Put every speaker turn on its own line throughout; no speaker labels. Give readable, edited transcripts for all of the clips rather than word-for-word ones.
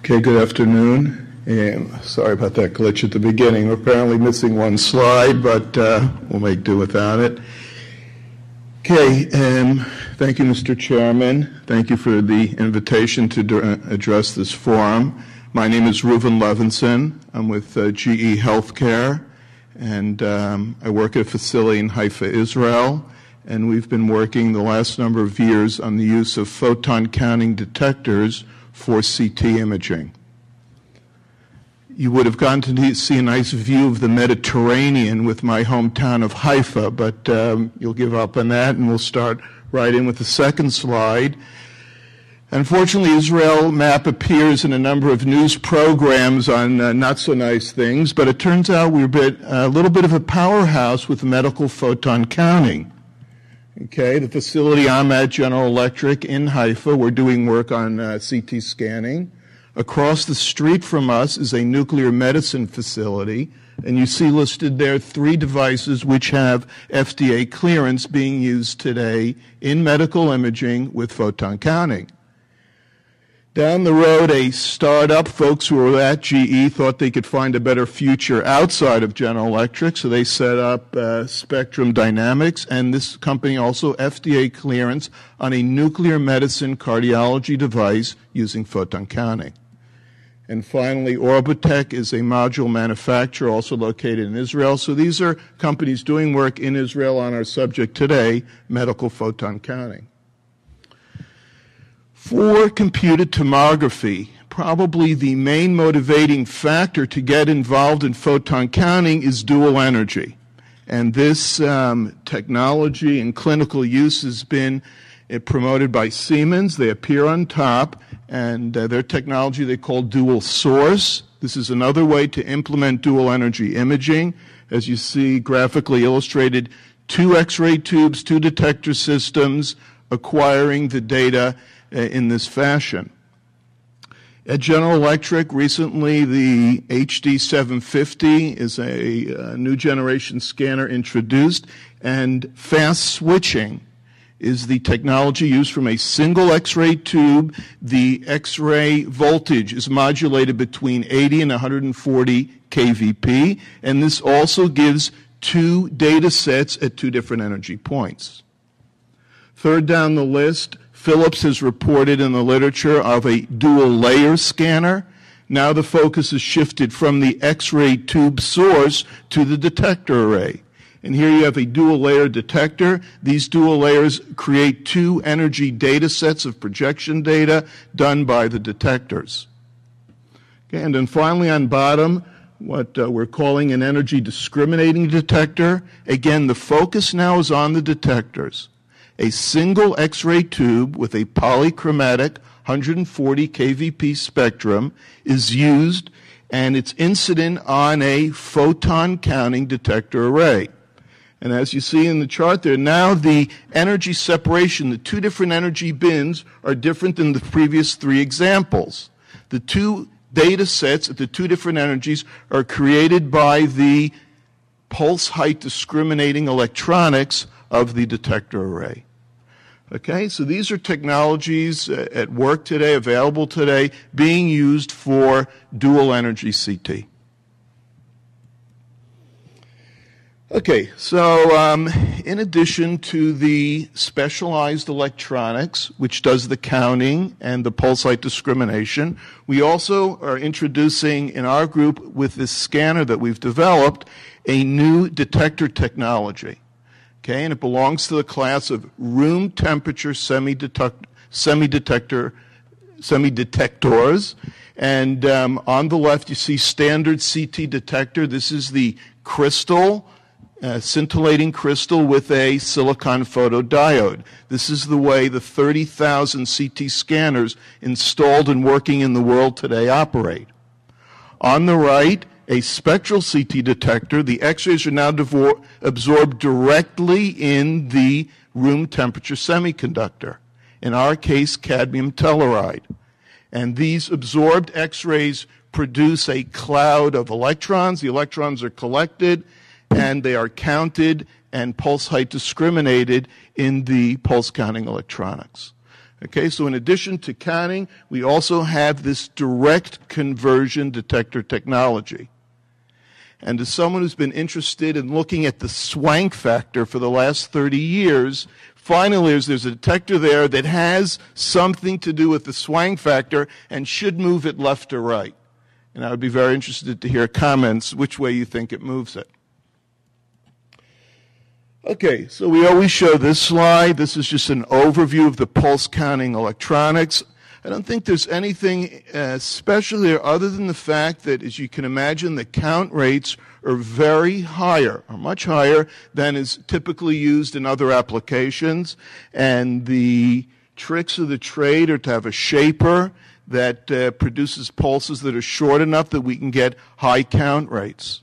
Okay, good afternoon. Sorry about that glitch at the beginning. We're apparently missing one slide, but we'll make do without it. Okay, thank you, Mr. Chairman. Thank you for the invitation to address this forum. My name is Reuven Levinson. I'm with GE Healthcare, and I work at a facility in Haifa, Israel, and we've been working the last number of years on the use of photon-counting detectors for CT imaging. You would have gotten to see a nice view of the Mediterranean with my hometown of Haifa, but you'll give up on that and we'll start right in with the second slide. Unfortunately, Israel map appears in a number of news programs on not so nice things, but it turns out we're a little bit of a powerhouse with medical photon counting. Okay, the facility I'm at, General Electric in Haifa, we're doing work on CT scanning. Across the street from us is a nuclear medicine facility, and you see listed there 3 devices which have FDA clearance being used today in medical imaging with photon counting. Down the road, a startup, folks who were at GE thought they could find a better future outside of General Electric, so they set up Spectrum Dynamics, and this company also FDA clearance on a nuclear medicine cardiology device using photon counting. And finally, Orbotech is a module manufacturer also located in Israel. So these are companies doing work in Israel on our subject today, medical photon counting. For computed tomography, probably the main motivating factor to get involved in photon counting is dual energy. And this technology and clinical use has been promoted by Siemens. They appear on top, and their technology they call dual source. This is another way to implement dual energy imaging. As you see graphically illustrated, 2 X-ray tubes, 2 detector systems acquiring the data in this fashion. At General Electric, recently the HD750 is a new generation scanner introduced, and fast switching is the technology used from a single X-ray tube. The X-ray voltage is modulated between 80 and 140 kVp, and this also gives 2 data sets at 2 different energy points. Third down the list, Philips has reported in the literature of a dual layer scanner. Now the focus is shifted from the X-ray tube source to the detector array. And here you have a dual layer detector. These dual layers create 2 energy data sets of projection data done by the detectors. Okay, and then finally on bottom, what we're calling an energy discriminating detector. Again, the focus now is on the detectors. A single X-ray tube with a polychromatic 140 kVp spectrum is used, and it's incident on a photon counting detector array. And as you see in the chart there, now the energy separation, the 2 different energy bins are different than the previous 3 examples. The 2 data sets at the 2 different energies are created by the pulse height discriminating electronics of the detector array. Okay, so these are technologies at work today, available today, being used for dual energy CT. Okay, so in addition to the specialized electronics, which does the counting and the pulse height discrimination, we also are introducing in our group with this scanner that we've developed a new detector technology. Okay, and it belongs to the class of room temperature semi-detectors. And on the left you see standard CT detector. This is the crystal, scintillating crystal with a silicon photodiode. This is the way the 30,000 CT scanners installed and working in the world today operate. On the right, a spectral CT detector. The X-rays are now absorbed directly in the room temperature semiconductor, in our case cadmium telluride. And these absorbed X-rays produce a cloud of electrons. The electrons are collected and they are counted and pulse height discriminated in the pulse counting electronics. Okay, so in addition to counting, we also have this direct conversion detector technology. And as someone who's been interested in looking at the swank factor for the last 30 years, finally there's a detector there that has something to do with the swank factor and should move it left or right. And I would be very interested to hear comments which way you think it moves it. Okay, so we always show this slide. This is just an overview of the pulse counting electronics. I don't think there's anything special there other than the fact that, as you can imagine, the count rates are very higher, or much higher than is typically used in other applications. And the tricks of the trade are to have a shaper that produces pulses that are short enough that we can get high count rates.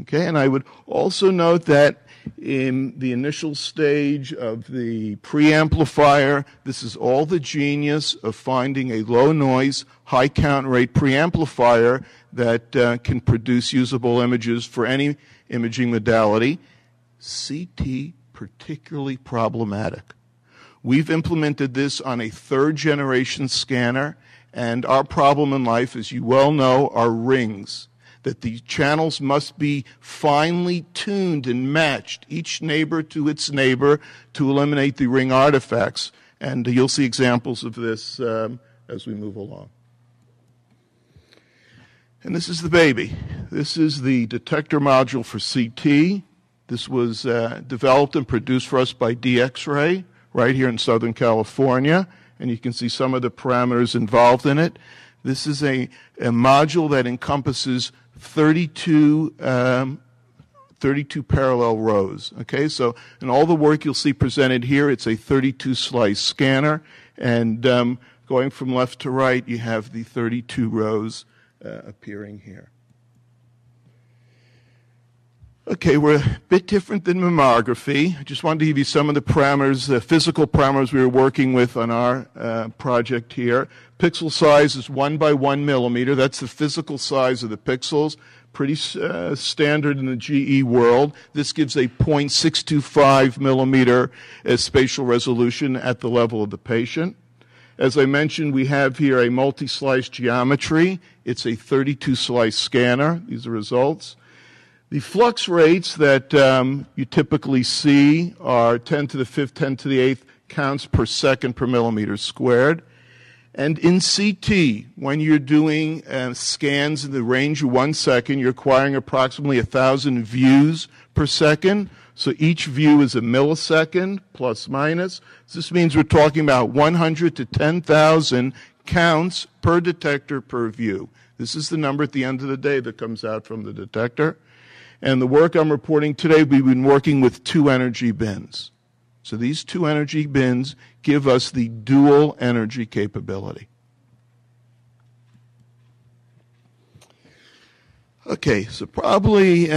Okay, and I would also note that in the initial stage of the preamplifier, this is all the genius of finding a low noise, high count rate preamplifier that can produce usable images for any imaging modality. CT particularly problematic. We've implemented this on a third generation scanner, and our problem in life, as you well know, are rings. That the channels must be finely tuned and matched, each neighbor to its neighbor, to eliminate the ring artifacts. And you'll see examples of this as we move along. And this is the baby. This is the detector module for CT. This was developed and produced for us by DX-Ray right here in Southern California. And you can see some of the parameters involved in it. This is a module that encompasses 32 parallel rows. Okay, so in all the work you'll see presented here, it's a 32 slice scanner, and going from left to right, you have the 32 rows appearing here. Okay, we're a bit different than mammography. I just wanted to give you some of the parameters, the physical parameters we were working with on our project here. Pixel size is 1 by 1 millimeter. That's the physical size of the pixels. Pretty standard in the GE world. This gives a 0.625 millimeter spatial resolution at the level of the patient. As I mentioned, we have here a multi-slice geometry. It's a 32 slice scanner. These are results. The flux rates that you typically see are 10 to the 5th, 10 to the 8th counts per second per millimeter squared. And in CT, when you're doing scans in the range of 1 second, you're acquiring approximately 1,000 views per second. So each view is a millisecond, plus minus. So this means we're talking about 100 to 10,000 counts per detector per view. This is the number at the end of the day that comes out from the detector. And the work I'm reporting today, we've been working with 2 energy bins. So these 2 energy bins give us the dual energy capability. Okay, so probably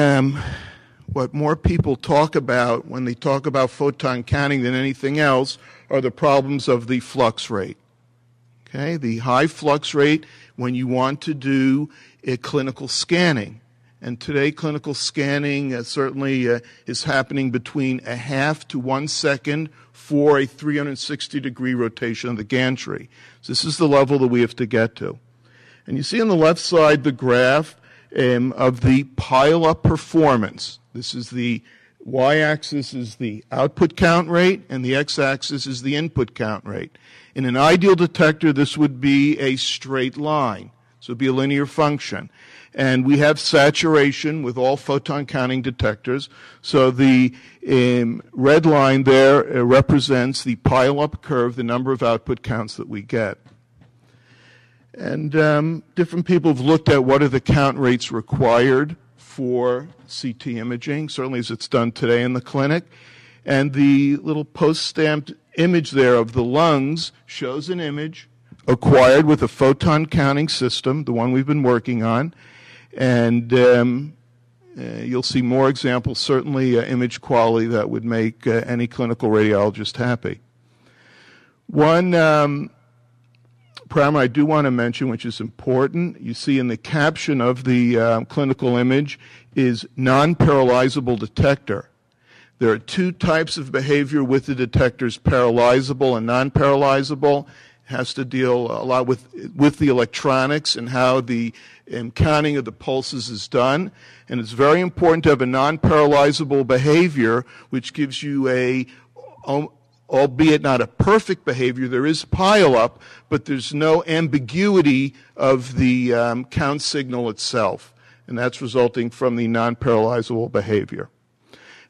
what more people talk about when they talk about photon counting than anything else are the problems of the flux rate. Okay, the high flux rate when you want to do clinical scanning. And today, clinical scanning certainly is happening between a half to 1 second for a 360-degree rotation of the gantry. So this is the level that we have to get to. And you see on the left side the graph of the pile-up performance. This is the y-axis is the output count rate, and the x-axis is the input count rate. In an ideal detector, this would be a straight line. So it would be a linear function. And we have saturation with all photon counting detectors. So the red line there represents the pile-up curve, the number of output counts that we get. And different people have looked at what are the count rates required for CT imaging, certainly as it's done today in the clinic. And the little post-stamped image there of the lungs shows an image acquired with a photon counting system, the one we've been working on. And you'll see more examples, certainly image quality that would make any clinical radiologist happy. One parameter I do want to mention, which is important, you see in the caption of the clinical image, is non-parallelizable detector. There are two types of behavior with the detectors, paralyzable and non-paralyzable. It has to deal a lot with the electronics and how the counting of the pulses is done. And it's very important to have a non-paralyzable behavior, which gives you albeit not a perfect behavior, there is pile-up, but there's no ambiguity of the count signal itself. And that's resulting from the non-paralyzable behavior.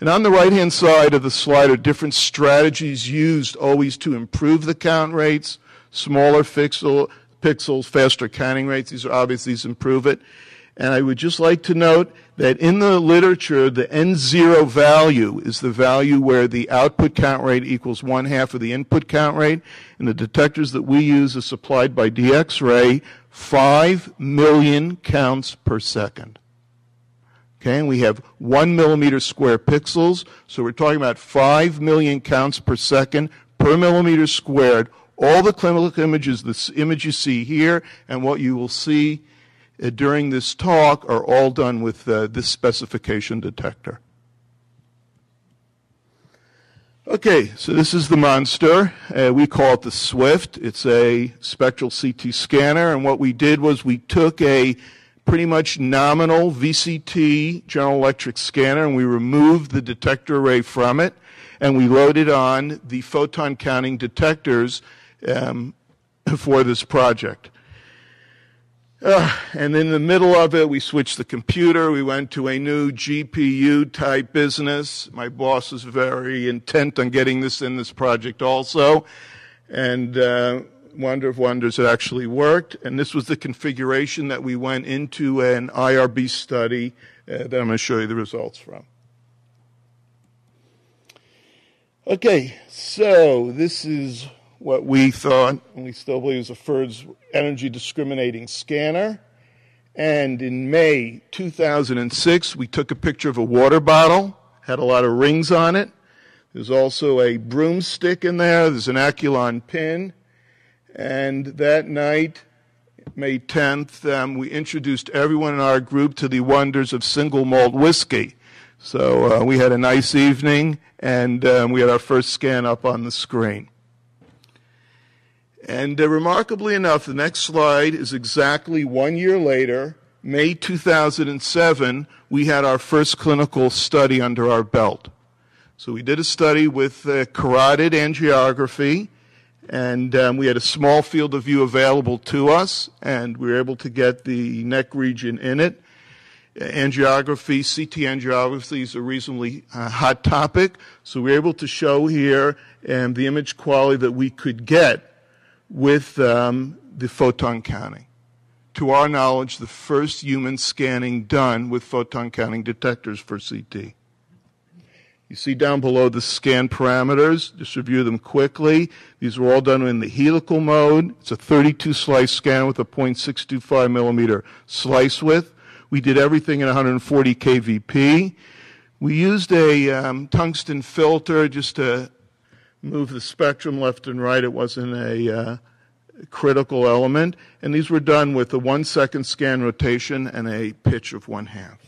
And on the right-hand side of the slide are different strategies used always to improve the count rates, smaller pixels, faster counting rates. These are obvious, these improve it. And I would just like to note that in the literature, the N0 value is the value where the output count rate equals 1/2 of the input count rate. And the detectors that we use are supplied by DX-ray, 5 million counts per second. Okay, and we have 1 millimeter square pixels, so we're talking about 5 million counts per second per millimeter squared. All the clinical images, this image you see here, and what you will see during this talk are all done with this specification detector. Okay, so this is the monster. We call it the Swift. It's a spectral CT scanner, and what we did was we took a pretty much nominal VCT General Electric scanner, and we removed the detector array from it, and we loaded on the photon counting detectors for this project. And in the middle of it, we switched the computer. We went to a new GPU-type business. My boss was very intent on getting this in this project also. And wonder of wonders, it actually worked. And this was the configuration that we went into an IRB study that I'm going to show you the results from. Okay, so this is what we thought, and we still believe is a FIRDS energy discriminating scanner. And in May 2006, we took a picture of a water bottle, had a lot of rings on it. There's also a broomstick in there. There's an Aculon pin. And that night, May 10th, we introduced everyone in our group to the wonders of single malt whiskey. So we had a nice evening, and we had our first scan up on the screen. And remarkably enough, the next slide is exactly 1 year later, May 2007, we had our first clinical study under our belt. So we did a study with carotid angiography, and we had a small field of view available to us, and we were able to get the neck region in it. Angiography, CT angiography is a reasonably hot topic, so we were able to show here the image quality that we could get with the photon counting. To our knowledge, the first human scanning done with photon counting detectors for CT. You see down below the scan parameters. Just review them quickly. These were all done in the helical mode. It's a 32 slice scan with a 0.625 millimeter slice width. We did everything in 140 kVp. We used a tungsten filter just to move the spectrum left and right. It wasn't a critical element. And these were done with a 1 second scan rotation and a pitch of 1/2.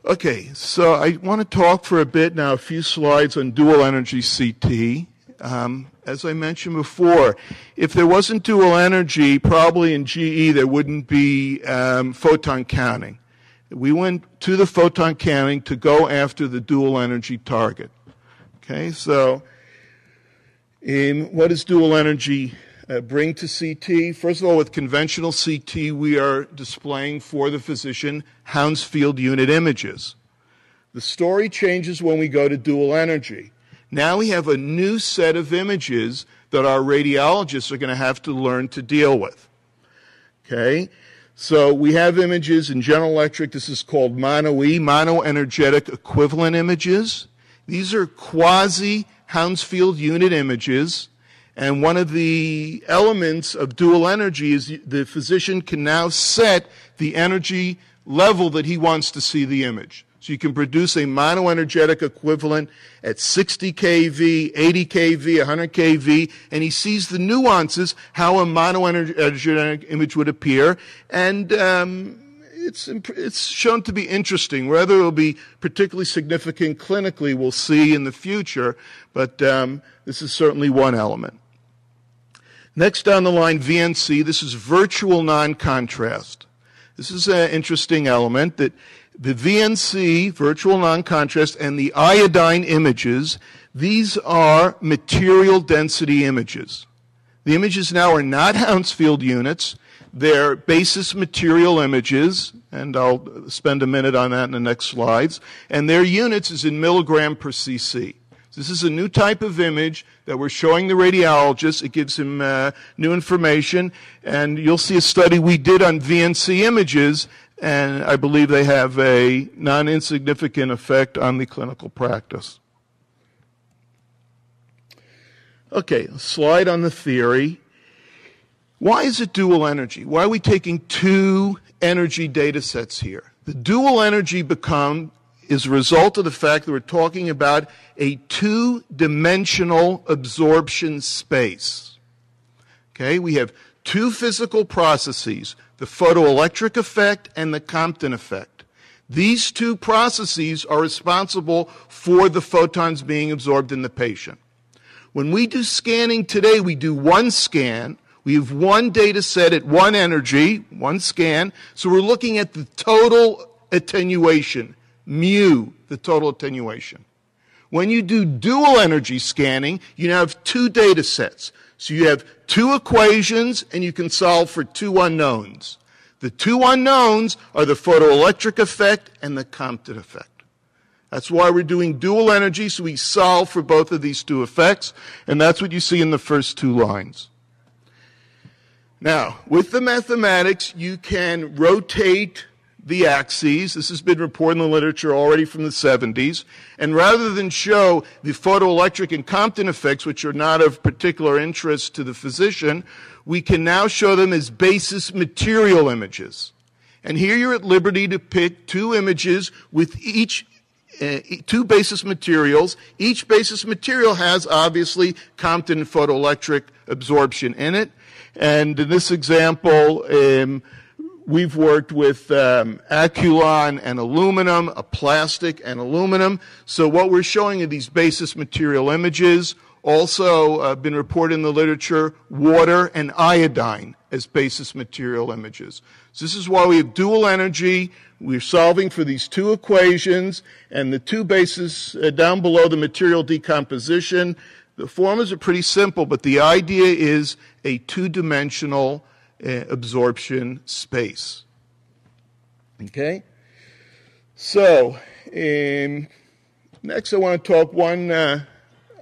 Okay, so I want to talk for a bit now, a few slides on dual energy CT. As I mentioned before, if there wasn't dual energy, probably in GE there wouldn't be photon counting. We went to the photon counting to go after the dual energy target. Okay, so what does dual energy bring to CT? First of all, with conventional CT, we are displaying for the physician Hounsfield unit images. The story changes when we go to dual energy. Now we have a new set of images that our radiologists are going to have to learn to deal with. Okay? So we have images in General Electric. This is called mono-E, mono-energetic equivalent images. These are quasi-Hounsfield unit images. And one of the elements of dual energy is the physician can now set the energy level that he wants to see the image. So you can produce a monoenergetic equivalent at 60 kV, 80 kV, 100 kV, and he sees the nuances, how a monoenergetic image would appear. And it's shown to be interesting. Whether it will be particularly significant clinically, we'll see in the future, but this is certainly one element. Next down the line, VNC. This is virtual non-contrast. This is an interesting element that the VNC, virtual non-contrast, and the iodine images, these are material density images. The images now are not Hounsfield units. They're basis material images, and I'll spend a minute on that in the next slides. And their units is in milligram per cc. This is a new type of image that we're showing the radiologist. It gives him new information, and you'll see a study we did on VNC images, and I believe they have a non-insignificant effect on the clinical practice. Okay, a slide on the theory. Why is it dual energy? Why are we taking two energy data sets here? The dual energy is a result of the fact that we're talking about a two-dimensional absorption space. Okay, we have two physical processes, the photoelectric effect and the Compton effect. These two processes are responsible for the photons being absorbed in the patient. When we do scanning today, we do one scan. We have one data set at one energy, one scan, so we're looking at the total attenuation, mu, the total attenuation. When you do dual energy scanning, you now have two data sets. So you have two equations, and you can solve for two unknowns. The two unknowns are the photoelectric effect and the Compton effect. That's why we're doing dual energy, so we solve for both of these two effects, and that's what you see in the first two lines. Now, with the mathematics, you can rotate the axes. This has been reported in the literature already from the 70s. And rather than show the photoelectric and Compton effects, which are not of particular interest to the physician, we can now show them as basis material images. And here you're at liberty to pick two images with each two basis materials. Each basis material has, obviously, Compton and photoelectric absorption in it. And in this example, we've worked with Aculon and aluminum, a plastic and aluminum. So what we're showing are these basis material images. Also been reported in the literature, water and iodine as basis material images. So this is why we have dual energy. We're solving for these two equations, and the two bases down below, the material decomposition. The formulas are pretty simple, but the idea is a two-dimensional absorption space. Okay? So, next I want to talk one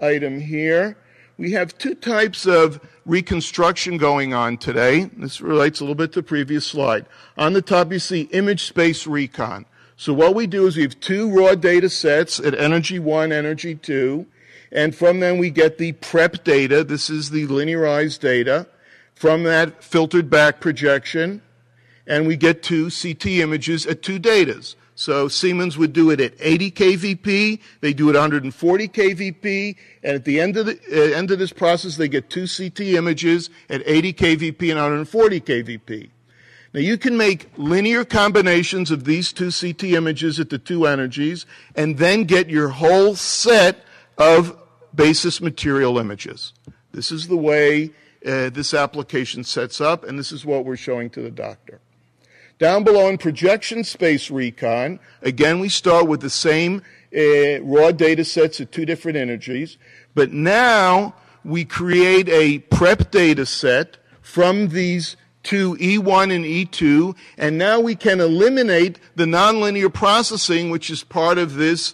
item here. We have two types of reconstruction going on today. This relates a little bit to the previous slide. On the top you see image space recon. So what we do is we have two raw data sets at energy 1, energy 2, and from them we get the prep data. This is the linearized data. From that, filtered back projection, and we get two CT images at two datas. So Siemens would do it at 80 kVp, they do it at 140 kVp, and at the end of this process, they get two CT images at 80 kVp and 140 kVp. Now you can make linear combinations of these two CT images at the two energies, and then get your whole set of basis material images. This is the way this application sets up, and this is what we're showing to the doctor. Down below in projection space recon, again we start with the same raw data sets at two different energies, but now we create a prep data set from these two E1 and E2, and now we can eliminate the nonlinear processing, which is part of this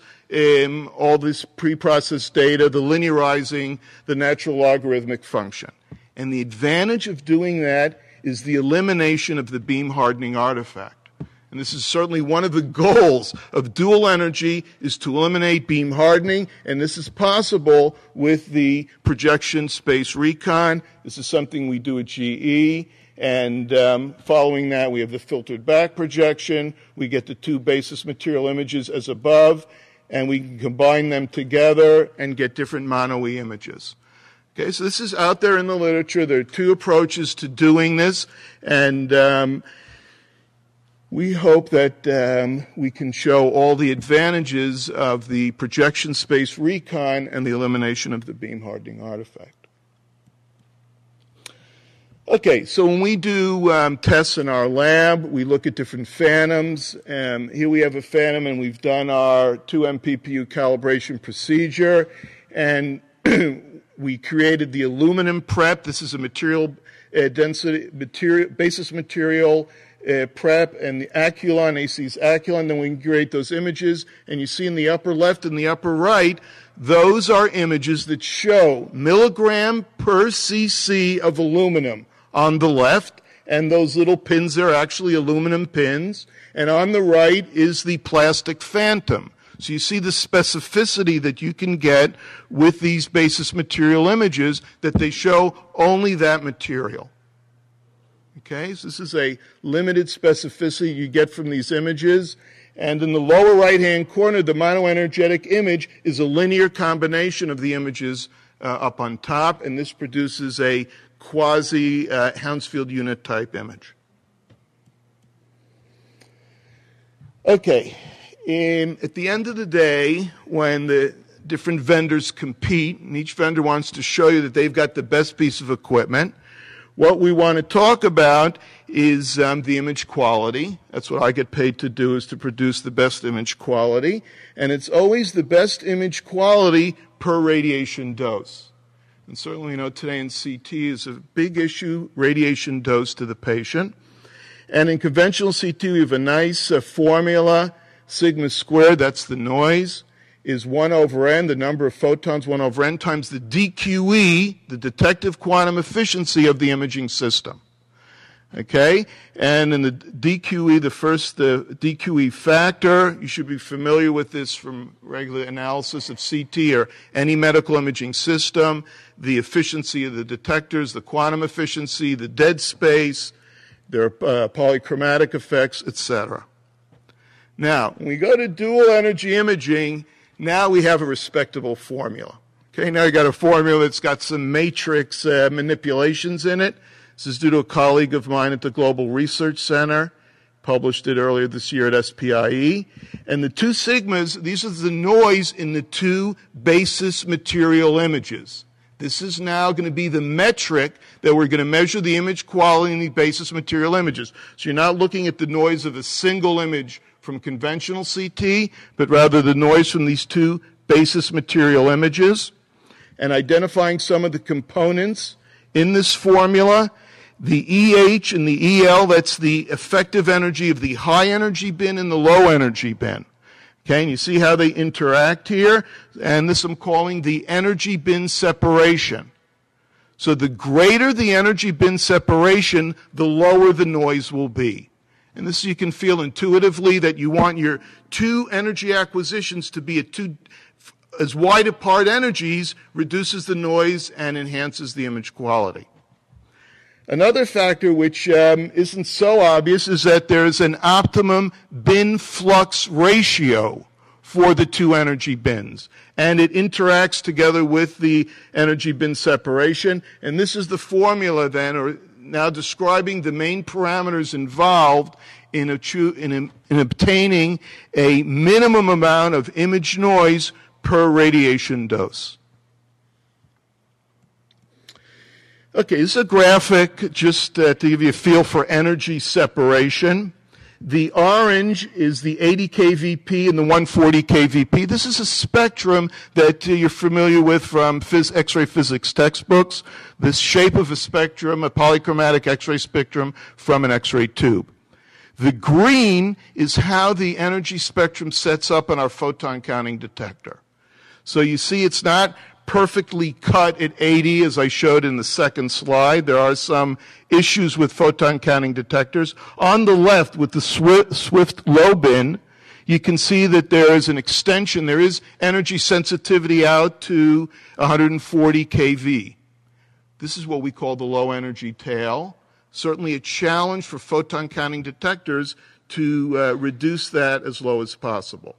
all this pre-processed data, the linearizing, the natural logarithmic function. And the advantage of doing that is the elimination of the beam hardening artifact. And this is certainly one of the goals of dual energy, is to eliminate beam hardening, and this is possible with the projection space recon. This is something we do at GE, and following that we have the filtered back projection. We get the two basis material images as above, and we can combine them together and get different mono-E images. Okay, so this is out there in the literature. There are two approaches to doing this, and we hope that we can show all the advantages of the projection space recon and the elimination of the beam hardening artifact. Okay, so when we do tests in our lab, we look at different phantoms. Here we have a phantom, and we've done our 2 MPPU calibration procedure, and we created the aluminum prep. This is a material basis material prep, and the Aculon, AC's Aculon. Then we can create those images, and you see in the upper left and the upper right, those are images that show milligram per cc of aluminum on the left, and those little pins there are actually aluminum pins, and on the right is the plastic phantom. So you see the specificity that you can get with these basis material images, that they show only that material. Okay, so this is a limited specificity you get from these images. And in the lower right-hand corner, the monoenergetic image is a linear combination of the images up on top, and this produces a quasi-Hounsfield unit type image. Okay, at the end of the day, when the different vendors compete, and each vendor wants to show you that they've got the best piece of equipment, what we want to talk about is the image quality. That's what I get paid to do, is to produce the best image quality. And it's always the best image quality per radiation dose. And certainly, you know, today in CT is a big issue, radiation dose to the patient. And in conventional CT, we have a nice formula, sigma squared, that's the noise, is 1 over n, the number of photons, 1 over n, times the DQE, the detective quantum efficiency of the imaging system. Okay? And in the DQE, the DQE factor, you should be familiar with this from regular analysis of CT or any medical imaging system, the efficiency of the detectors, the quantum efficiency, the dead space, their polychromatic effects, etc. Now, when we go to dual energy imaging, now we have a respectable formula. Okay, now you got a formula that's got some matrix manipulations in it. This is due to a colleague of mine at the Global Research Center, published it earlier this year at SPIE. And the 2 sigmas, these are the noise in the 2 basis material images. This is now going to be the metric that we're going to measure the image quality in the basis material images. So you're not looking at the noise of a single image from conventional CT, but rather the noise from these 2 basis material images, and identifying some of the components in this formula. The EH and the EL, that's the effective energy of the high energy bin and the low energy bin. Okay, and you see how they interact here? And this I'm calling the energy bin separation. So the greater the energy bin separation, the lower the noise will be. And this you can feel intuitively that you want your 2 energy acquisitions to be at 2 as wide apart energies, reduces the noise and enhances the image quality. Another factor which isn't so obvious is that there's an optimum bin flux ratio for the 2 energy bins. And it interacts together with the energy bin separation. And this is the formula then, or now describing the main parameters involved in obtaining a minimum amount of image noise per radiation dose. Okay, this is a graphic just to give you a feel for energy separation. The orange is the 80 kVp and the 140 kVp. This is a spectrum that you're familiar with from X-ray physics textbooks. This shape of a spectrum, a polychromatic X-ray spectrum from an X-ray tube. The green is how the energy spectrum sets up in our photon counting detector. So you see it's not perfectly cut at 80, as I showed in the second slide. There are some issues with photon counting detectors. On the left, with the Swift low bin, you can see that there is an extension. There is energy sensitivity out to 140 kV. This is what we call the low energy tail. Certainly a challenge for photon counting detectors to reduce that as low as possible.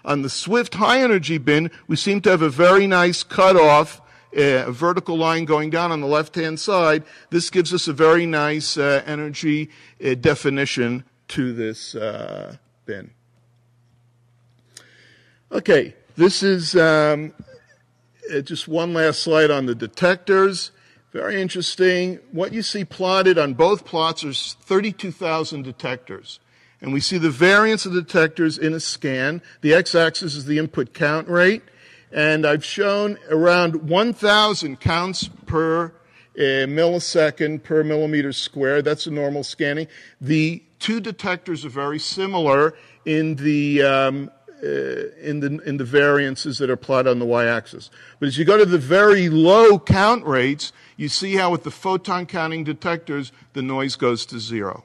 On the Swift high energy bin, we seem to have a very nice cutoff, a vertical line going down on the left-hand side. This gives us a very nice energy definition to this bin. Okay, this is just one last slide on the detectors. Very interesting. What you see plotted on both plots are 32,000 detectors. And we see the variance of detectors in a scan. The x-axis is the input count rate. And I've shown around 1,000 counts per millisecond per millimeter squared. That's a normal scanning. The two detectors are very similar in the variances that are plotted on the y-axis. But as you go to the very low count rates, you see how with the photon counting detectors, the noise goes to 0.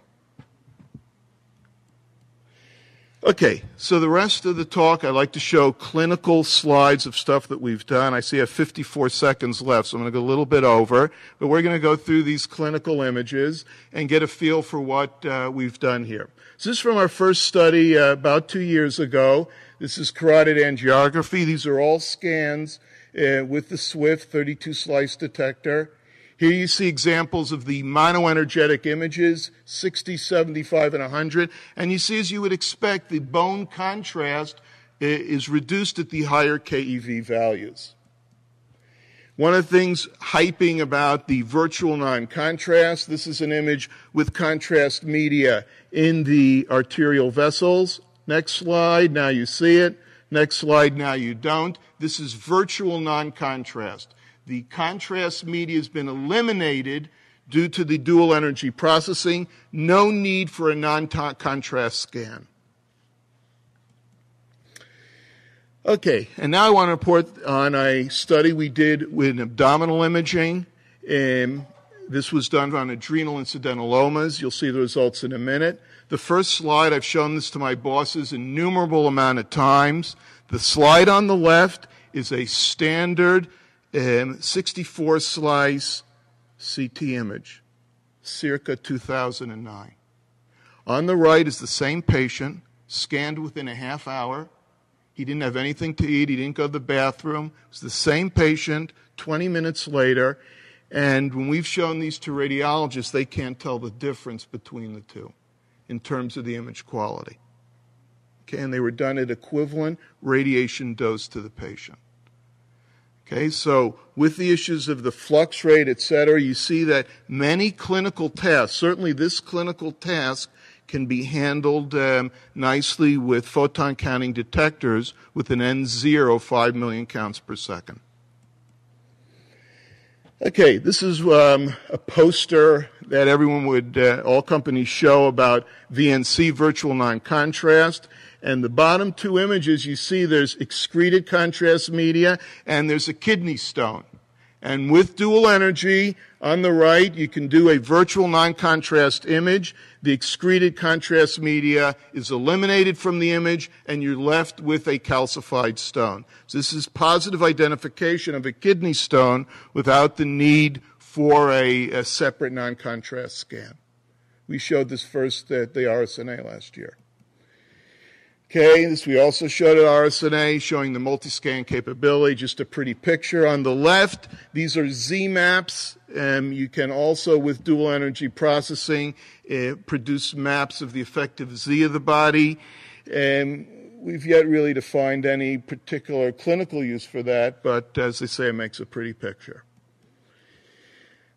Okay, so the rest of the talk, I'd like to show clinical slides of stuff that we've done. I see I have 54 seconds left, so I'm going to go a little bit over. But we're going to go through these clinical images and get a feel for what we've done here. So this is from our first study about 2 years ago. This is carotid angiography. These are all scans with the Swift 32-slice detector. Here you see examples of the monoenergetic images, 60, 75, and 100. And you see, as you would expect, the bone contrast is reduced at the higher KEV values. One of the things hyping about the virtual non-contrast, this is an image with contrast media in the arterial vessels. Next slide, now you see it. Next slide, now you don't. This is virtual non-contrast. The contrast media has been eliminated due to the dual energy processing. No need for a non-contrast scan. Okay, and now I want to report on a study we did with abdominal imaging. This was done on adrenal incidentalomas. You'll see the results in a minute. The first slide, I've shown this to my bosses an innumerable amount of times. The slide on the left is a standard 64-slice CT image, circa 2009. On the right is the same patient, scanned within a half hour. He didn't have anything to eat. He didn't go to the bathroom. It was the same patient 20 minutes later. And when we've shown these to radiologists, they can't tell the difference between the two in terms of the image quality. Okay, and they were done at equivalent radiation dose to the patient. Okay, so with the issues of the flux rate, et cetera, you see that many clinical tasks, certainly this clinical task, can be handled nicely with photon counting detectors with an N0 5 million counts per second. Okay, this is a poster that everyone would, all companies show about VNC, virtual non-contrast. And the bottom two images, you see there's excreted contrast media and there's a kidney stone. And with dual energy, on the right, you can do a virtual non-contrast image. The excreted contrast media is eliminated from the image, and you're left with a calcified stone. So this is positive identification of a kidney stone without the need for a separate non-contrast scan. We showed this first at the RSNA last year. Okay, this we also showed at RSNA, showing the multi-scan capability, just a pretty picture. On the left, these are Z-maps. You can also, with dual energy processing, produce maps of the effective Z of the body. We've yet really to find any particular clinical use for that, but as they say, it makes a pretty picture.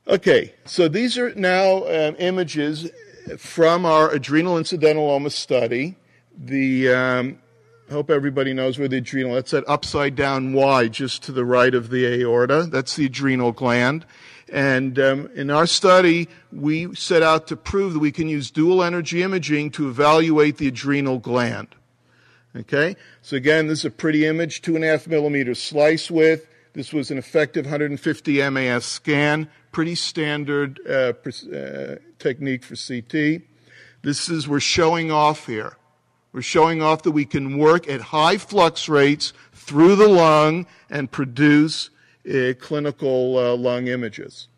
Okay, so these are now images from our adrenal incidentaloma study. I hope everybody knows where the adrenal, that's that upside down Y just to the right of the aorta. That's the adrenal gland. And in our study, we set out to prove that we can use dual energy imaging to evaluate the adrenal gland. Okay? So again, this is a pretty image, 2.5 millimeter slice width. This was an effective 150 MAS scan, pretty standard technique for CT. We're showing off here. We're showing off that we can work at high flux rates through the lung and produce clinical lung images.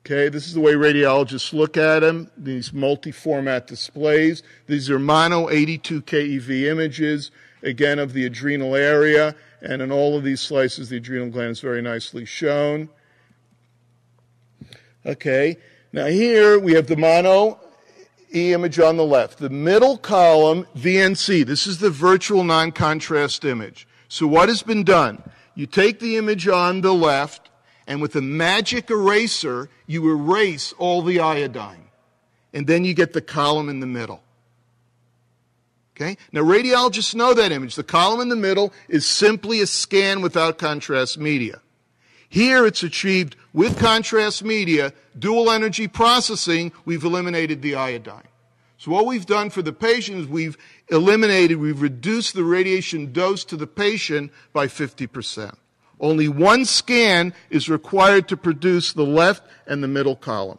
Okay, this is the way radiologists look at them, these multi-format displays. These are mono 82 KEV images, again, of the adrenal area, and in all of these slices, the adrenal gland is very nicely shown. Okay, now here we have the mono E image on the left. The middle column, VNC, this is the virtual non-contrast image. So what has been done? You take the image on the left, and with a magic eraser, you erase all the iodine. And then you get the column in the middle. Okay? Now, radiologists know that image. The column in the middle is simply a scan without contrast media. Here, it's achieved with contrast media, dual energy processing, we've eliminated the iodine. So what we've done for the patient is we've reduced the radiation dose to the patient by 50%. Only one scan is required to produce the left and the middle column.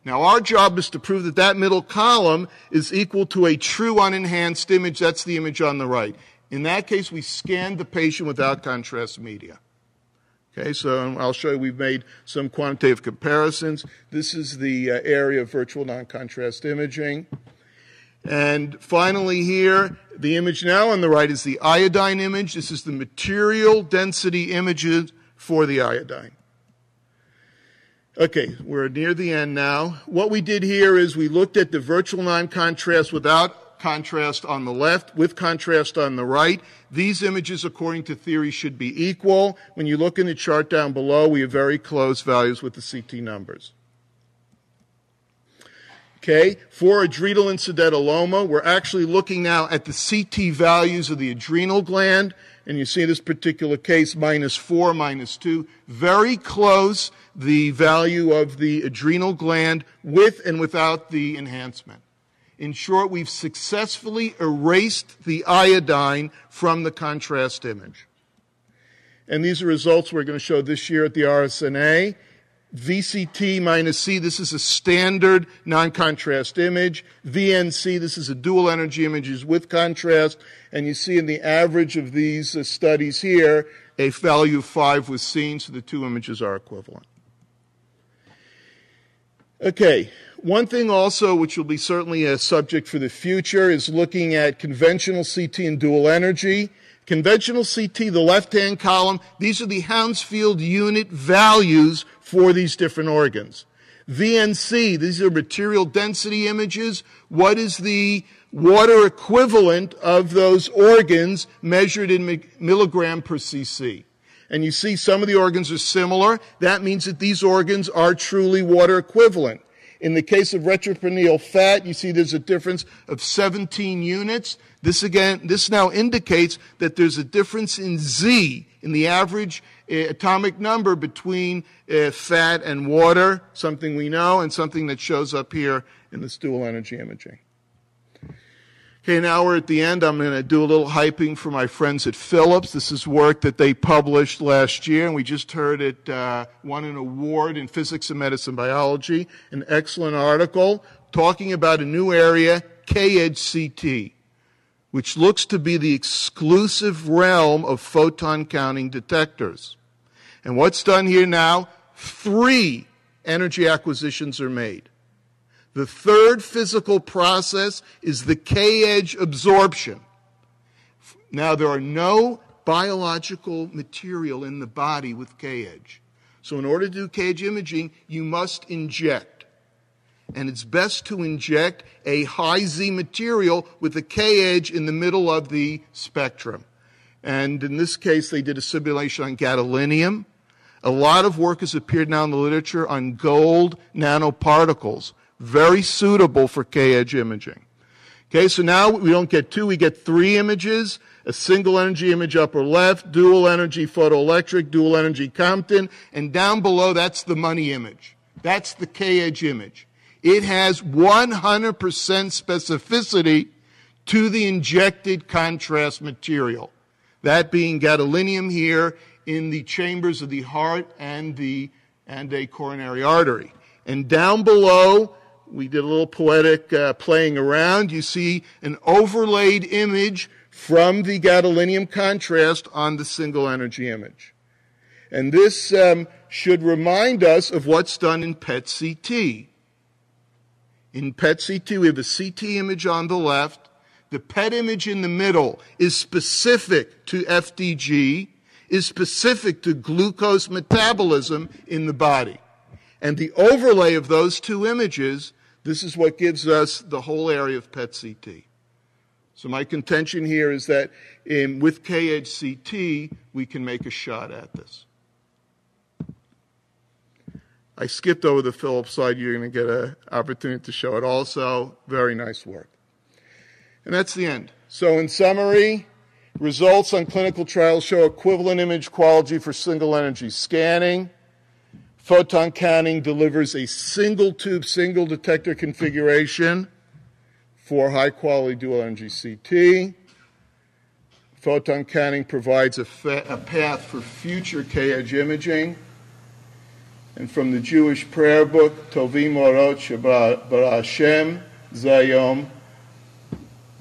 Now, our job is to prove that that middle column is equal to a true unenhanced image. That's the image on the right. In that case, we scanned the patient without contrast media. Okay, so I'll show you we've made some quantitative comparisons. This is the area of virtual non-contrast imaging. And finally here, the image now on the right is the iodine image. This is the material density images for the iodine. Okay, we're near the end now. What we did here is we looked at the virtual non-contrast without contrast on the left, with contrast on the right. These images, according to theory, should be equal. When you look in the chart down below, we have very close values with the CT numbers. Okay, for adrenal incidentalloma, we're actually looking now at the CT values of the adrenal gland, and you see in this particular case, -4, -2, very close, the value of the adrenal gland with and without the enhancement. In short, we've successfully erased the iodine from the contrast image. And these are results we're going to show this year at the RSNA. VCT minus C, this is a standard non-contrast image. VNC, this is a dual energy images with contrast. And you see in the average of these studies here, a value of 5 was seen, so the two images are equivalent. Okay, one thing also, which will be certainly a subject for the future, is looking at conventional CT and dual energy. Conventional CT, the left-hand column, these are the Hounsfield unit values for these different organs. VNC, these are material density images. What is the water equivalent of those organs measured in milligram per cc? And you see some of the organs are similar. That means that these organs are truly water equivalent. In the case of retroperitoneal fat, you see there's a difference of 17 units. This now indicates that there's a difference in Z, in the average atomic number between fat and water, something we know, and something that shows up here in this dual energy imaging. Okay, now we're at the end. I'm going to do a little hyping for my friends at Philips. This is work that they published last year, and we just heard it won an award in Physics and Medicine Biology, an excellent article talking about a new area, K-edge CT, which looks to be the exclusive realm of photon-counting detectors. And what's done here now, 3 energy acquisitions are made. The third physical process is the K-edge absorption. Now, there are no biological material in the body with K-edge. So in order to do K-edge imaging, you must inject. And it's best to inject a high Z material with a K-edge in the middle of the spectrum. And in this case, they did a simulation on gadolinium. A lot of work has appeared now in the literature on gold nanoparticles. Very suitable for K-edge imaging. Okay, so now we don't get 2, we get 3 images, a single energy image upper left, dual energy photoelectric, dual energy Compton, and down below that's the money image. That's the K-edge image. It has 100% specificity to the injected contrast material. That being gadolinium here in the chambers of the heart and a coronary artery. And down below, we did a little poetic playing around. You see an overlaid image from the gadolinium contrast on the single energy image. And this should remind us of what's done in PET-CT. In PET-CT, we have a CT image on the left. The PET image in the middle is specific to FDG, is specific to glucose metabolism in the body. And the overlay of those two images, This is what gives us the whole area of PET-CT. So my contention here is that with K-edge CT, we can make a shot at this. I skipped over the Phillips slide. You're going to get an opportunity to show it also. Very nice work. And that's the end. So in summary, results on clinical trials show equivalent image quality for single energy scanning. Photon counting delivers a single tube, single detector configuration for high quality dual energy CT. Photon counting provides a path for future K-edge imaging. And from the Jewish prayer book, Tovim Orot Bara Hashem Zayom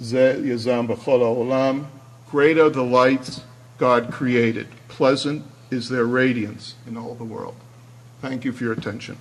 Ze Yazam B'chol Ha'olam. Great are the lights God created. Pleasant is their radiance in all the world. Thank you for your attention.